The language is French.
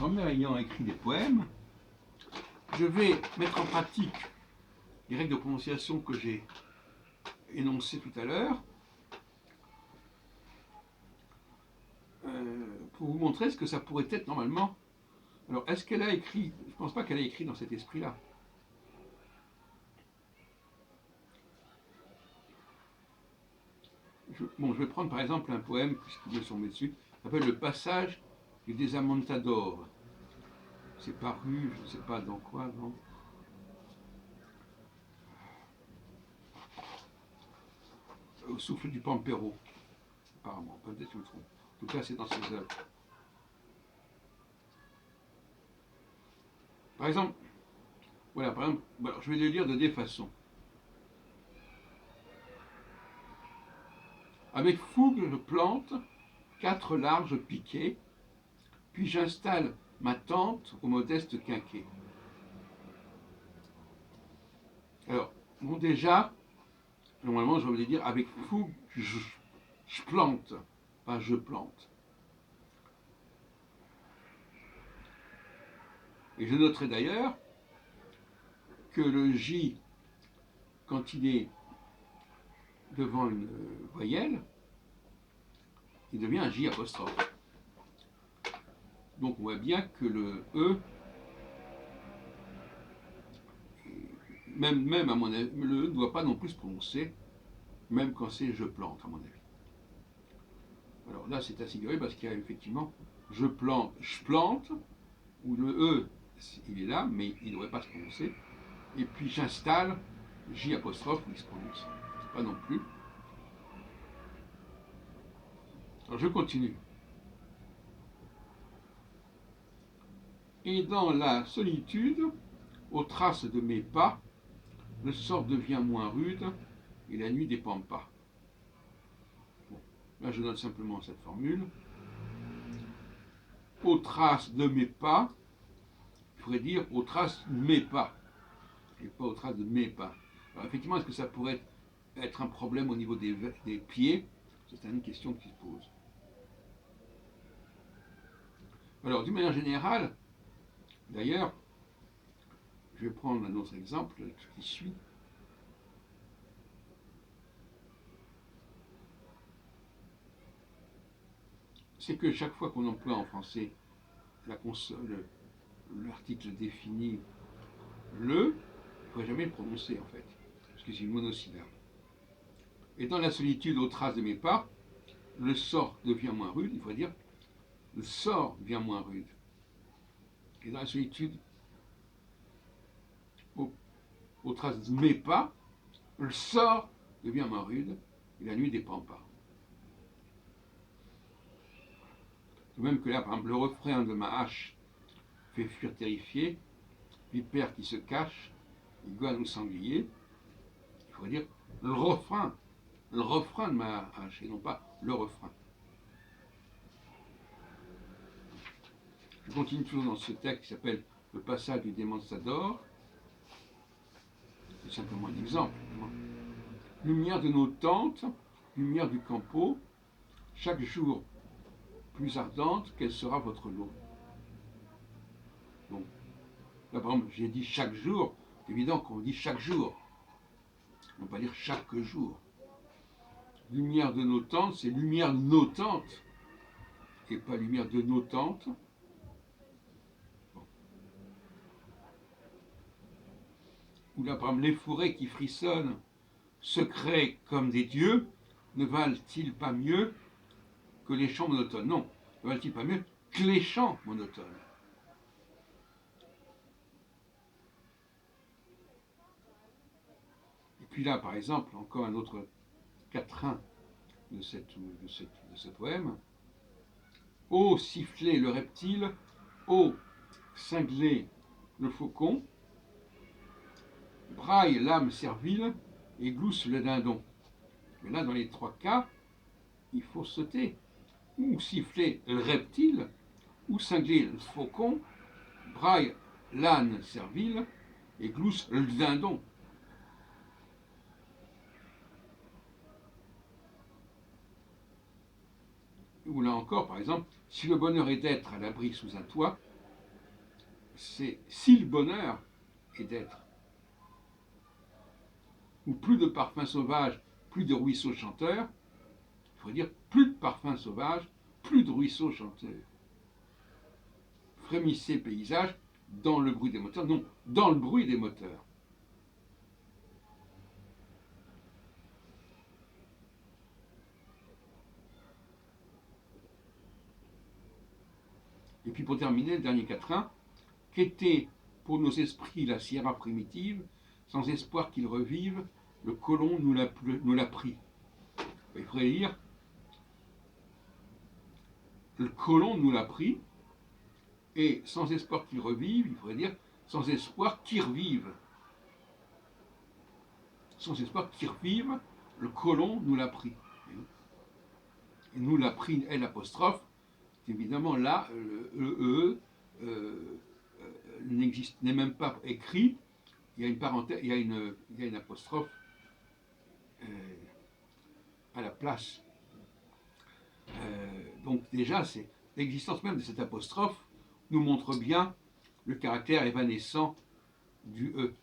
grand-mère ayant écrit des poèmes, je vais mettre en pratique les règles de prononciation que j'ai énoncées tout à l'heure pour vous montrer ce que ça pourrait être normalement. Alors, est-ce qu'elle a écrit? Je ne pense pas qu'elle ait écrit dans cet esprit-là. Je vais prendre par exemple un poème, puisqu'il est sur mes dessus, ça s'appelle Le Passage du Desamontador. C'est paru, je ne sais pas dans quoi, non. Au souffle du Pampero, apparemment, peut-être que je me trompe. En tout cas, c'est dans ses œuvres. Par exemple, voilà, je vais le lire de deux façons. Avec fougue, je plante 4 larges piquets, puis j'installe ma tente au modeste quinquet. Alors, bon, déjà, normalement, je voulais dire avec fougue, je plante, pas je plante. Et je noterai d'ailleurs que le J, quand il est devant une voyelle, il devient un J apostrophe. Donc on voit bien que le E, même à mon avis, le E ne doit pas non plus se prononcer, même quand c'est je plante, à mon avis. Alors là, c'est assez curieux parce qu'il y a effectivement je plante, où le E, il est là, mais il ne devrait pas se prononcer. Et puis j'installe J apostrophe où il se prononce. Pas non plus. Alors je continue. Et dans la solitude, aux traces de mes pas, le sort devient moins rude et la nuit dépend pas. Bon, là je note simplement cette formule. Aux traces de mes pas, il faudrait dire aux traces de mes pas, et pas aux traces de mes pas. Alors effectivement, est-ce que ça pourrait être un problème au niveau des pieds? C'est une question qui se pose. Alors, d'une manière générale, d'ailleurs, je vais prendre un autre exemple qui suit. C'est que chaque fois qu'on emploie en français l'article défini le, il ne faudrait jamais le prononcer en fait, parce que c'est une monosyllabe. Et dans la solitude aux traces de mes pas, le sort devient moins rude, il faudrait dire le sort devient moins rude. Et dans la solitude aux traces de mes pas, le sort devient moins rude et la nuit ne dépend pas. De même que là, par exemple, le refrain de ma hache fait fuir terrifié, vipère qui se cache, iguane ou sanglier. Il faudrait dire le refrain de ma hache et non pas le refrain. Je continue toujours dans ce texte qui s'appelle Le Passage du Desamontador. C'est simplement un exemple. Lumière de nos tentes, lumière du campo, chaque jour plus ardente, quel sera votre lot? Donc, là par exemple, j'ai dit chaque jour, c'est évident qu'on dit chaque jour. On ne peut pas dire chaque jour. Lumière de nos tentes, c'est lumière de nos tentes, et pas lumière de nos tentes. Bon. Ou là, par exemple, les fourrés qui frissonnent, secrets comme des dieux, ne valent-ils pas mieux que les chants monotones? Non, ne valent-ils pas mieux que les chants monotones? Et puis là, par exemple, encore un autre quatrain de ce poème. Ô siffler le reptile, ô cingler le faucon, braille l'âme servile et glousse le dindon. Mais là, dans les 3 cas, il faut sauter. Ou siffler le reptile, ou cingler le faucon, braille l'âne servile et glousse le dindon. Ou là encore, par exemple, si le bonheur est d'être à l'abri sous un toit, c'est si le bonheur est d'être, ou plus de parfums sauvages, plus de ruisseaux chanteurs, il faudrait dire plus de parfums sauvages, plus de ruisseaux chanteurs. Frémissez paysage dans le bruit des moteurs, non, dans le bruit des moteurs. Et puis pour terminer, le dernier quatrain, qu'était pour nos esprits la Sierra primitive, sans espoir qu'il revive, le colon nous l'a pris. Il faudrait dire, le colon nous l'a pris, et sans espoir qu'il revive, il faudrait dire, sans espoir qu'il revive. Sans espoir qu'il revive, le colon nous l'a pris. Et nous l'a pris, L apostrophe, évidemment là, le n'est même pas écrit, il y a une parenthèse, il y a une apostrophe à la place. Donc déjà, c'est l'existence même de cette apostrophe nous montre bien le caractère évanescent du E.